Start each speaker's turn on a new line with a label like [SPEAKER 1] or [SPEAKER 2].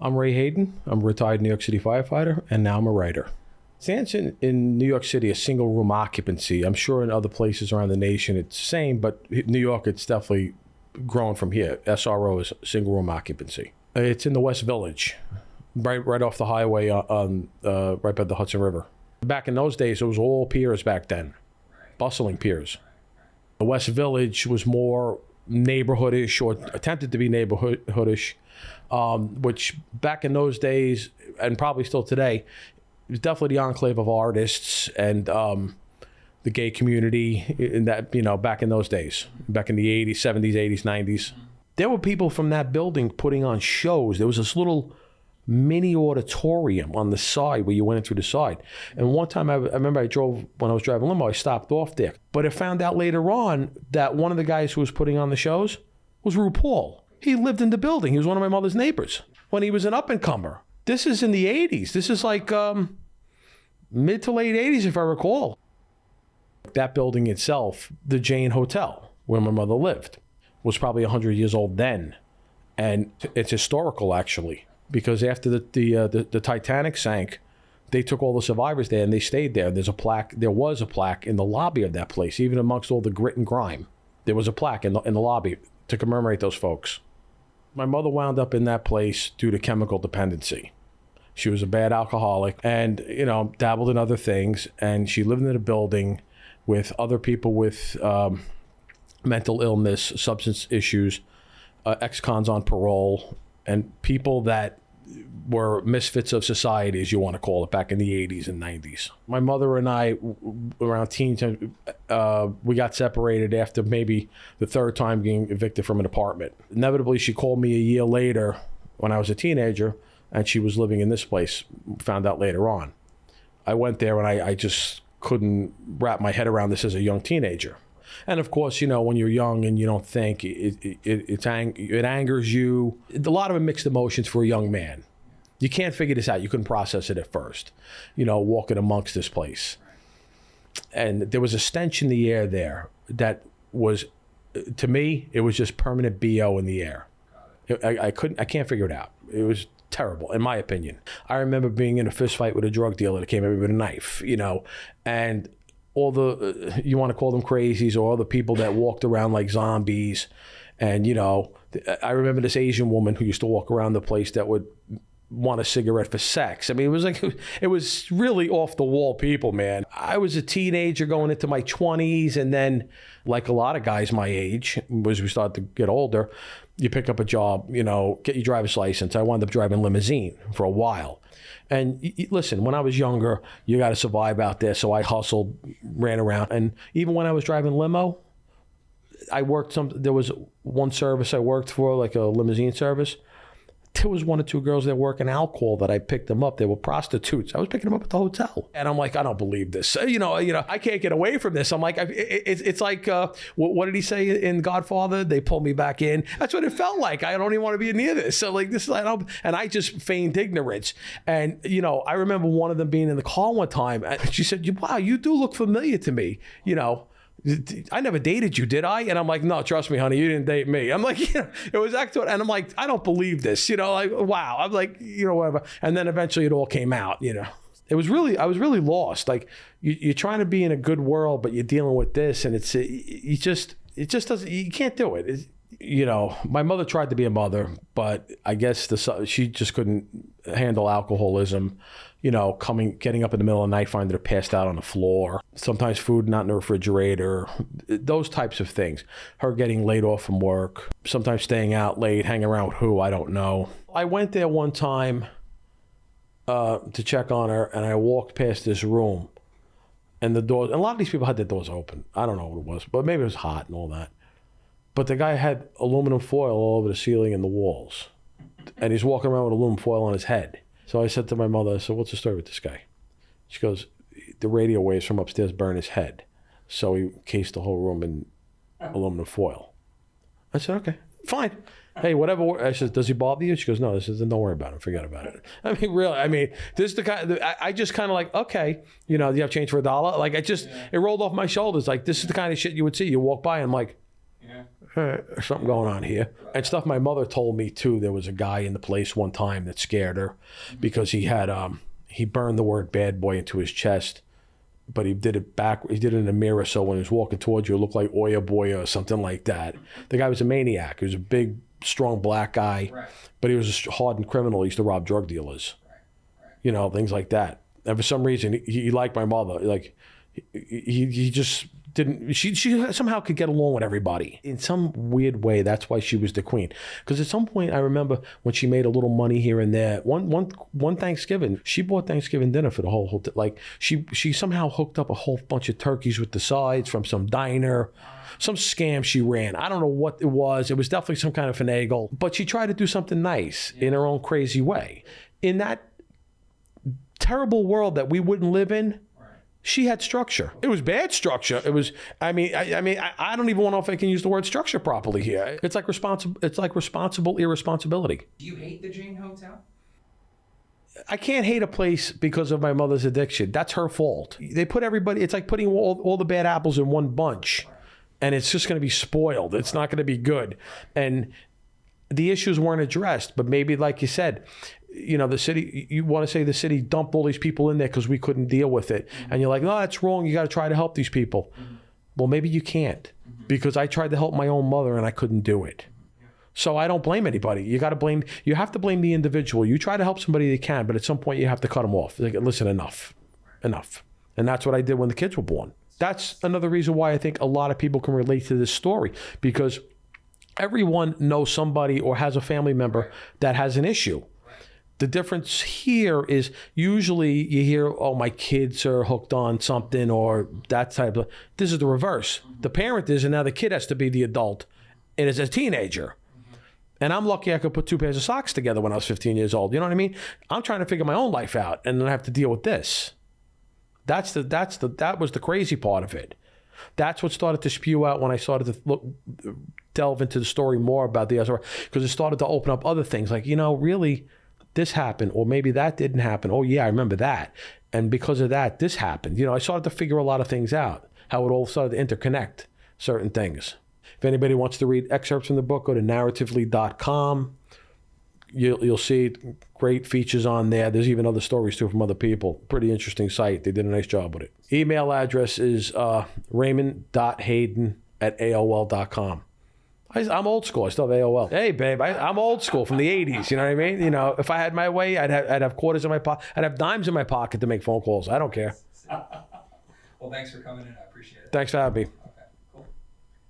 [SPEAKER 1] I'm Ray Hayden. I'm a retired New York City firefighter, and now I'm a writer. Stands in New York City a single room occupancy. I'm sure in other places around the nation it's the same, but New York, it's definitely grown from here. SRO is single room occupancy. It's in the West Village, right off the highway right by the Hudson River. Back in those days, it was all piers back then, bustling piers. The West Village was more neighborhoodish, or attempted to be neighborhoodish, which back in those days, and probably still today, it was definitely the enclave of artists and the gay community in that, back in those days, back in the 80s, 70s, 80s, 90s. There were people from that building putting on shows. There was this little mini auditorium on the side where you went in through the side. And one time I remember when I was driving limo, I stopped off there. But I found out later on that one of the guys who was putting on the shows was RuPaul. He lived in the building. He was one of my mother's neighbors when he was an up-and-comer. This is in the 80s. This is like mid to late 80s, if I recall. That building itself, the Jane Hotel, where my mother lived, was probably 100 years old then. And it's historical, actually, because after the Titanic sank, they took all the survivors there and they stayed there. There was a plaque in the lobby of that place, even amongst all the grit and grime. There was a plaque in the lobby to commemorate those folks. My mother wound up in that place due to chemical dependency. She was a bad alcoholic and, dabbled in other things. And she lived in a building with other people with mental illness, substance issues, ex-cons on parole, and people that were misfits of society, as you want to call it, back in the 80s and 90s. My mother and I, around teens, we got separated after maybe the third time being evicted from an apartment. Inevitably, she called me a year later when I was a teenager, and she was living in this place, found out later on. I went there, and I just couldn't wrap my head around this as a young teenager. And of course, when you're young and you don't think, it angers you. A lot of mixed emotions for a young man. You can't figure this out. You couldn't process it at first, walking amongst this place. And there was a stench in the air there that was, to me, it was just permanent BO in the air. I can't figure it out. It was terrible, in my opinion. I remember being in a fist fight with a drug dealer that came at me with a knife, and all the, you want to call them crazies, or all the people that walked around like zombies. And, I remember this Asian woman who used to walk around the place that would want a cigarette for sex. I mean, it was really off the wall people, man. I was a teenager going into my 20s. And then, like a lot of guys my age, as we start to get older, you pick up a job, get your driver's license. I wound up driving limousine for a while. And listen, when I was younger, you got to survive out there. So I hustled, ran around. And even when I was driving limo, there was one service I worked for, like a limousine service. There was one or two girls that work in alcohol that I picked them up. They were prostitutes. I was picking them up at the hotel. And I'm like, I don't believe this. I can't get away from this. I'm like, it's like, what did he say in Godfather? They pulled me back in. That's what it felt like. I don't even want to be near this. So like this, and I just feigned ignorance. And, I remember one of them being in the car one time. And she said, wow, you do look familiar to me, I never dated you, did I? And I'm like, no, trust me, honey, you didn't date me. I'm like, it was actually, and I'm like, I don't believe this, like, wow. I'm like, whatever. And then eventually it all came out, I was really lost. Like you're trying to be in a good world, but you're dealing with this, and it just doesn't, you can't do it. My mother tried to be a mother, but I guess she just couldn't handle alcoholism, getting up in the middle of the night, finding her passed out on the floor, sometimes food not in the refrigerator, those types of things. Her getting laid off from work, sometimes staying out late, hanging around with who, I don't know. I went there one time to check on her, and I walked past this room, and the doors, and a lot of these people had their doors open. I don't know what it was, but maybe it was hot and all that. But the guy had aluminum foil all over the ceiling and the walls. And he's walking around with aluminum foil on his head. So I said to my mother, I said, what's the story with this guy? She goes, the radio waves from upstairs burn his head. So he cased the whole room in aluminum foil. I said, okay, fine. Hey, whatever. I said, does he bother you? She goes, no. I said, then don't worry about it. Forget about it. I mean, really, this is the kind I just kind of like, okay, do you have change for $1? Like, it rolled off my shoulders. Like, this is the kind of shit you would see. You walk by and I'm like, something going on here. And stuff my mother told me too. There was a guy in the place one time that scared her because he had he burned the word bad boy into his chest, but he did it back. He did it in a mirror, so when he was walking towards you, it looked like Oya Boya or something like that. The guy was a maniac. He was a big, strong black guy, but he was a hardened criminal. He used to rob drug dealers, you know, things like that. And for some reason, he liked my mother. Like he just didn't. She somehow could get along with everybody in some weird way. That's why she was the queen. Because at some point, I remember when she made a little money here and there. One Thanksgiving, she bought Thanksgiving dinner for the whole like she somehow hooked up a whole bunch of turkeys with the sides from some diner. Some scam she ran. I don't know what it was. It was definitely some kind of finagle. But she tried to do something nice in her own crazy way. In that terrible world that we wouldn't live in, she had structure. It was bad structure. It was. I mean, I don't even know if I can use the word structure properly here. It's like responsible. It's like responsible irresponsibility.
[SPEAKER 2] Do you hate the Jane Hotel?
[SPEAKER 1] I can't hate a place because of my mother's addiction. That's her fault. They put everybody. It's like putting all the bad apples in one bunch, and it's just going to be spoiled. It's not going to be good, and the issues weren't addressed. But maybe, like you said, you know, the city, you want to say the city dumped all these people in there because we couldn't deal with it. And you're like, no, that's wrong. You got to try to help these people. Well, maybe you can't because I tried to help my own mother and I couldn't do it. So I don't blame anybody. You have to blame the individual. You try to help somebody that can, but at some point you have to cut them off. Like, listen, enough. And that's what I did when the kids were born. That's another reason why I think a lot of people can relate to this story, because everyone knows somebody or has a family member that has an issue. The difference here is usually you hear, oh, my kids are hooked on something or that type of. This is the reverse. The parent is, and now the kid has to be the adult and is a teenager. And I'm lucky I could put 2 pairs of socks together when I was 15 years old. You know what I mean? I'm trying to figure my own life out and then I have to deal with this. That was the crazy part of it. That's what started to spew out when I started to delve into the story more about the SR, because it started to open up other things like, you know, really, this happened, or maybe that didn't happen. Oh yeah, I remember that. And because of that, this happened. You know, I started to figure a lot of things out, how it all started to interconnect certain things. If anybody wants to read excerpts from the book, go to narratively.com. You'll see great features on there. There's even other stories too from other people. Pretty interesting site. They did a nice job with it. Email address is raymond.hayden@aol.com. I'm old school. I still have AOL. Hey, babe, I'm old school from the 80s. You know what I mean? You know, if I had my way, I'd have quarters in my pocket. I'd have dimes in my pocket to make phone calls. I don't care.
[SPEAKER 2] Well, thanks for coming in. I appreciate it.
[SPEAKER 1] Thanks for having me.